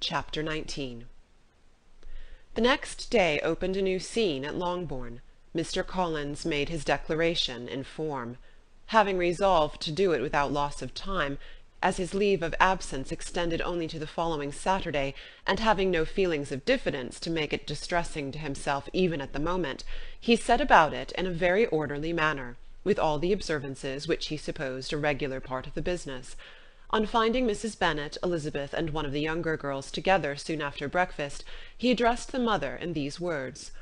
Chapter 19 The next day opened a new scene at Longbourn. Mr. Collins made his declaration in form. Having resolved to do it without loss of time, as his leave of absence extended only to the following Saturday, and having no feelings of diffidence to make it distressing to himself even at the moment, he set about it in a very orderly manner, with all the observances which he supposed a regular part of the business. On finding Mrs. Bennet, Elizabeth, and one of the younger girls together soon after breakfast, he addressed the mother in these words: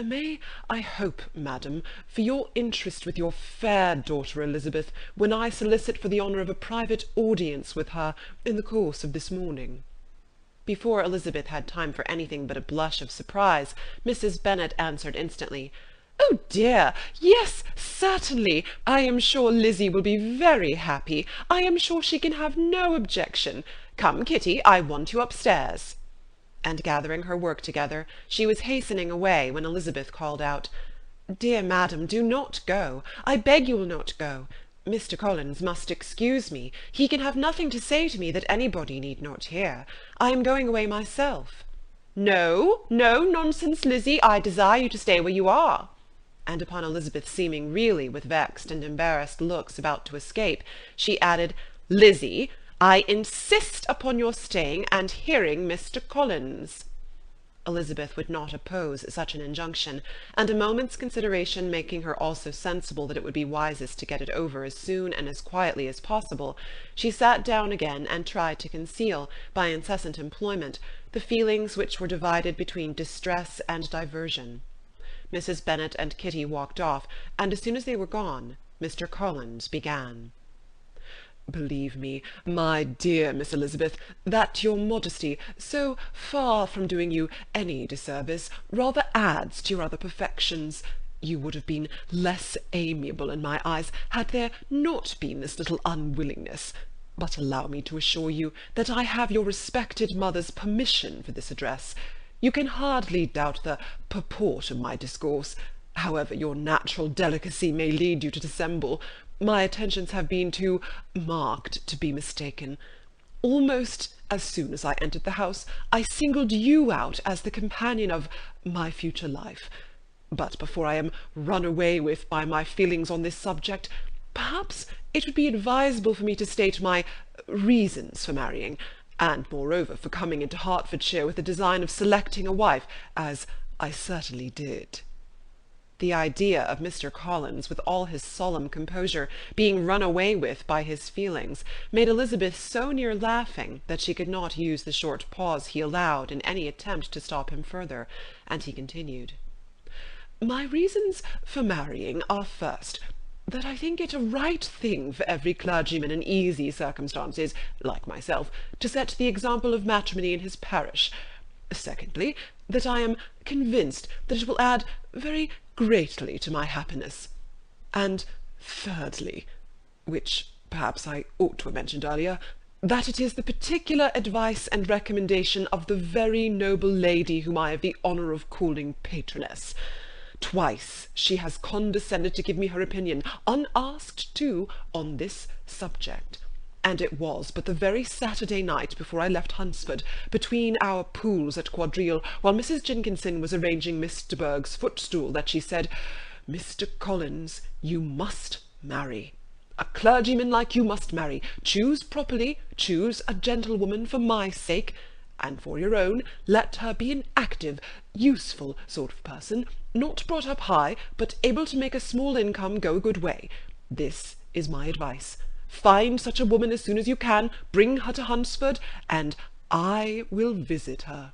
"May I hope, madam, for your interest with your fair daughter Elizabeth, when I solicit for the honour of a private audience with her in the course of this morning?" Before Elizabeth had time for anything but a blush of surprise, Mrs. Bennet answered instantly, "Oh dear, yes, certainly. I am sure Lizzie will be very happy. I am sure she can have no objection. Come, Kitty, I want you upstairs." And gathering her work together, she was hastening away, when Elizabeth called out, "Dear madam, do not go. I beg you will not go. Mr. Collins must excuse me. He can have nothing to say to me that anybody need not hear. I am going away myself." "No, no, nonsense, Lizzie. I desire you to stay where you are." And upon Elizabeth seeming really with vexed and embarrassed looks about to escape, she added, "Lizzie, I insist upon your staying and hearing Mr. Collins." Elizabeth would not oppose such an injunction, and a moment's consideration making her also sensible that it would be wisest to get it over as soon and as quietly as possible, she sat down again and tried to conceal, by incessant employment, the feelings which were divided between distress and diversion. Mrs. Bennet and Kitty walked off, and as soon as they were gone, Mr. Collins began. "Believe me, my dear Miss Elizabeth, that your modesty, so far from doing you any disservice, rather adds to your other perfections. You would have been less amiable in my eyes had there not been this little unwillingness. But allow me to assure you that I have your respected mother's permission for this address. You can hardly doubt the purport of my discourse. However your natural delicacy may lead you to dissemble, my attentions have been too marked to be mistaken. Almost as soon as I entered the house, I singled you out as the companion of my future life. But before I am run away with by my feelings on this subject, perhaps it would be advisable for me to state my reasons for marrying, and moreover for coming into Hertfordshire with the design of selecting a wife, as I certainly did." The idea of Mr. Collins, with all his solemn composure, being run away with by his feelings, made Elizabeth so near laughing that she could not use the short pause he allowed in any attempt to stop him further, and he continued, "My reasons for marrying are, first, that I think it a right thing for every clergyman in easy circumstances, like myself, to set the example of matrimony in his parish. Secondly, that I am convinced that it will add very greatly to my happiness. And thirdly, which perhaps I ought to have mentioned earlier, that it is the particular advice and recommendation of the very noble lady whom I have the honour of calling patroness. Twice she has condescended to give me her opinion, unasked too, on this subject, and it was but the very Saturday night before I left Hunsford, between our pools at quadrille, while Mrs. Jenkinson was arranging Miss de Bourgh's footstool, that she said, 'Mr. Collins, you must marry. A clergyman like you must marry. Choose properly, choose a gentlewoman for my sake, and for your own, let her be an active, useful sort of person, not brought up high, but able to make a small income go a good way. This is my advice. Find such a woman as soon as you can, bring her to Hunsford, and I will visit her.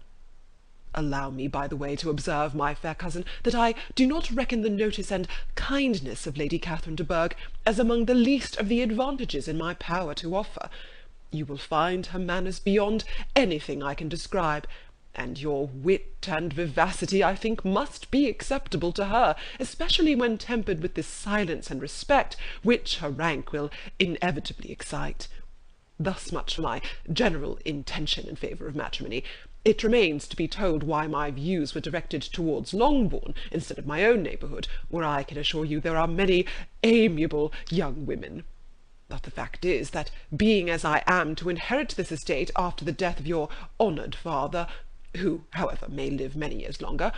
Allow me, by the way, to observe, my fair cousin, that I do not reckon the notice and kindness of Lady Catherine de Bourgh as among the least of the advantages in my power to offer. You will find her manners beyond anything I can describe, and your wit and vivacity, I think, must be acceptable to her, especially when tempered with this silence and respect, which her rank will inevitably excite. Thus much for my general intention in favour of matrimony. It remains to be told why my views were directed towards Longbourn instead of my own neighbourhood, where I can assure you there are many amiable young women. But the fact is, that being as I am to inherit this estate after the death of your honoured father, who, however, may live many years longer,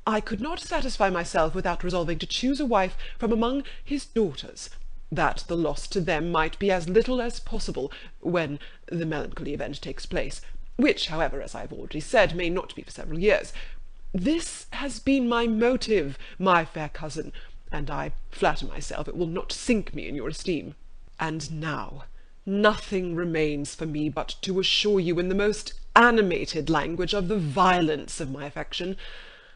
I could not satisfy myself without resolving to choose a wife from among his daughters, that the loss to them might be as little as possible when the melancholy event takes place, which, however, as I have already said, may not be for several years. This has been my motive, my fair cousin, and I flatter myself it will not sink me in your esteem. And now nothing remains for me but to assure you in the most animated language of the violence of my affection.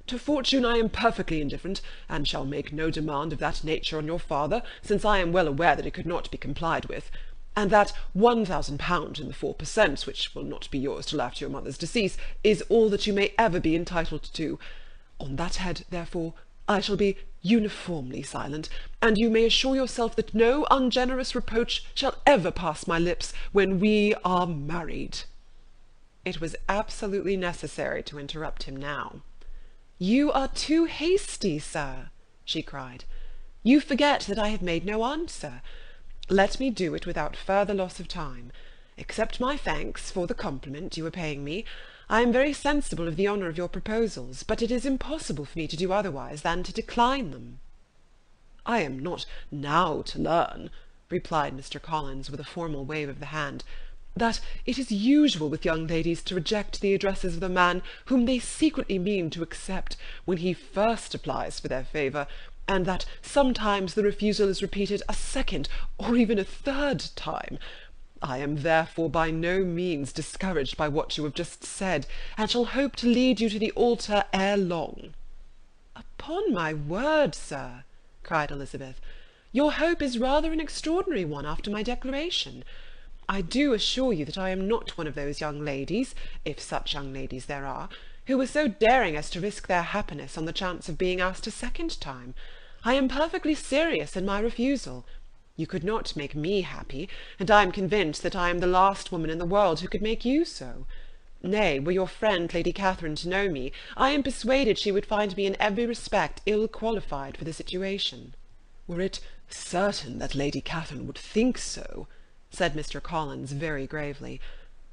To fortune I am perfectly indifferent, and shall make no demand of that nature on your father, since I am well aware that it could not be complied with, and that £1,000 in the 4%, which will not be yours till after your mother's decease, is all that you may ever be entitled to. On that head, therefore, I shall be uniformly silent, and you may assure yourself that no ungenerous reproach shall ever pass my lips when we are married." It was absolutely necessary to interrupt him now. "You are too hasty, sir," she cried. "You forget that I have made no answer. Let me do it without further loss of time. Accept my thanks for the compliment you are paying me. I am very sensible of the honour of your proposals, but it is impossible for me to do otherwise than to decline them." "I am not now to learn," replied Mr. Collins, with a formal wave of the hand, "that it is usual with young ladies to reject the addresses of the man whom they secretly mean to accept when he first applies for their favour, and that sometimes the refusal is repeated a second or even a third time. I am therefore by no means discouraged by what you have just said, and shall hope to lead you to the altar ere long." "Upon my word, sir," cried Elizabeth, "your hope is rather an extraordinary one after my declaration. I do assure you that I am not one of those young ladies, if such young ladies there are, who were so daring as to risk their happiness on the chance of being asked a second time. I am perfectly serious in my refusal. You could not make me happy, and I am convinced that I am the last woman in the world who could make you so. Nay, were your friend Lady Catherine to know me, I am persuaded she would find me in every respect ill qualified for the situation." "Were it certain that Lady Catherine would think so," said Mr. Collins very gravely,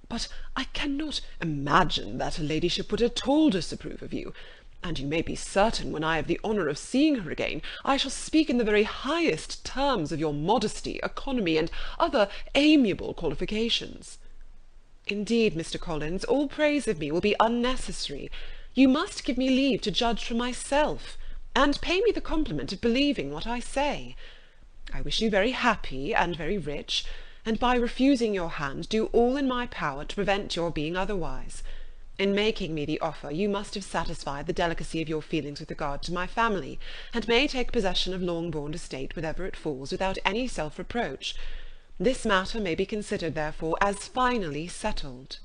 "but I cannot imagine that her ladyship would at all disapprove of you, and you may be certain when I have the honour of seeing her again, I shall speak in the very highest terms of your modesty, economy, and other amiable qualifications." "Indeed, Mr. Collins, all praise of me will be unnecessary. You must give me leave to judge for myself, and pay me the compliment of believing what I say. I wish you very happy and very rich, and by refusing your hand do all in my power to prevent your being otherwise. In making me the offer, you must have satisfied the delicacy of your feelings with regard to my family, and may take possession of Longbourn estate wherever it falls, without any self-reproach. This matter may be considered, therefore, as finally settled."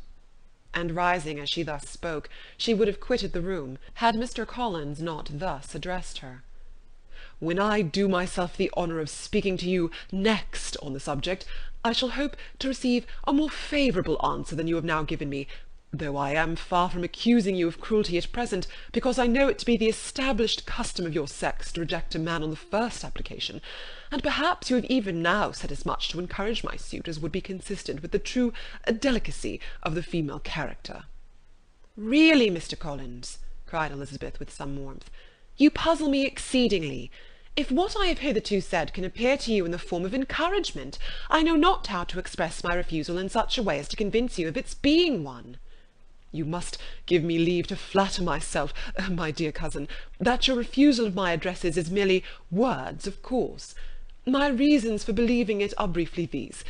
And rising as she thus spoke, she would have quitted the room, had Mr. Collins not thus addressed her. "When I do myself the honour of speaking to you next on the subject, I shall hope to receive a more favourable answer than you have now given me, though I am far from accusing you of cruelty at present, because I know it to be the established custom of your sex to reject a man on the first application, and perhaps you have even now said as much to encourage my suit as would be consistent with the true delicacy of the female character." "Really, Mr. Collins," cried Elizabeth with some warmth, "you puzzle me exceedingly. If what I have hitherto said can appear to you in the form of encouragement, I know not how to express my refusal in such a way as to convince you of its being one." "You must give me leave to flatter myself, my dear cousin, that your refusal of my addresses is merely words, of course. My reasons for believing it are briefly these.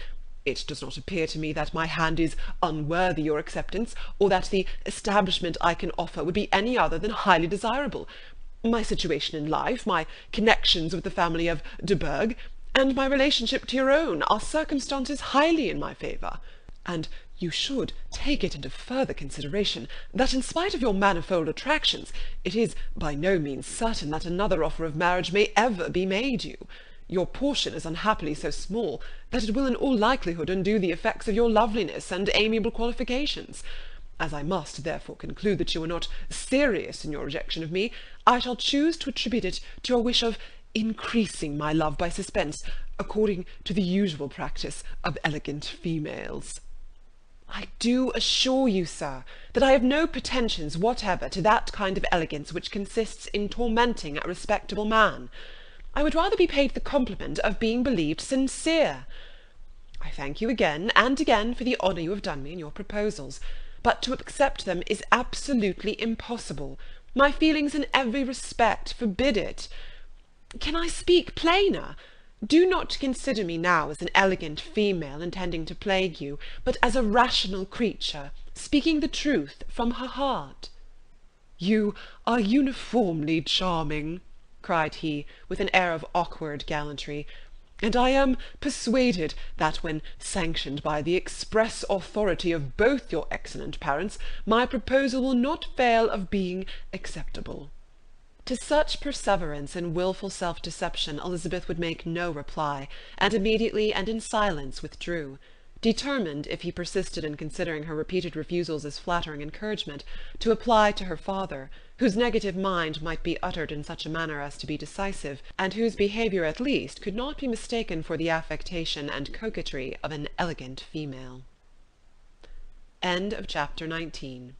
It does not appear to me that my hand is unworthy your acceptance, or that the establishment I can offer would be any other than highly desirable. My situation in life, my connections with the family of de Bourgh, and my relationship to your own are circumstances highly in my favour, and you should take it into further consideration that in spite of your manifold attractions, it is by no means certain that another offer of marriage may ever be made you. Your portion is unhappily so small that it will in all likelihood undo the effects of your loveliness and amiable qualifications. As I must therefore conclude that you are not serious in your rejection of me, I shall choose to attribute it to your wish of increasing my love by suspense, according to the usual practice of elegant females. I do assure you, sir, that I have no pretensions whatever to that kind of elegance which consists in tormenting a respectable man. I would rather be paid the compliment of being believed sincere. I thank you again and again for the honour you have done me in your proposals, but to accept them is absolutely impossible. My feelings in every respect forbid it. Can I speak plainer? Do not consider me now as an elegant female intending to plague you, but as a rational creature, speaking the truth from her heart. You are uniformly charming, cried he, with an air of awkward gallantry, and I am persuaded that when sanctioned by the express authority of both your excellent parents, my proposal will not fail of being acceptable. To such perseverance in wilful self-deception Elizabeth would make no reply, and immediately and in silence withdrew, determined, if he persisted in considering her repeated refusals as flattering encouragement, to apply to her father, whose negative mind might be uttered in such a manner as to be decisive, and whose behaviour at least could not be mistaken for the affectation and coquetry of an elegant female. Chapter 19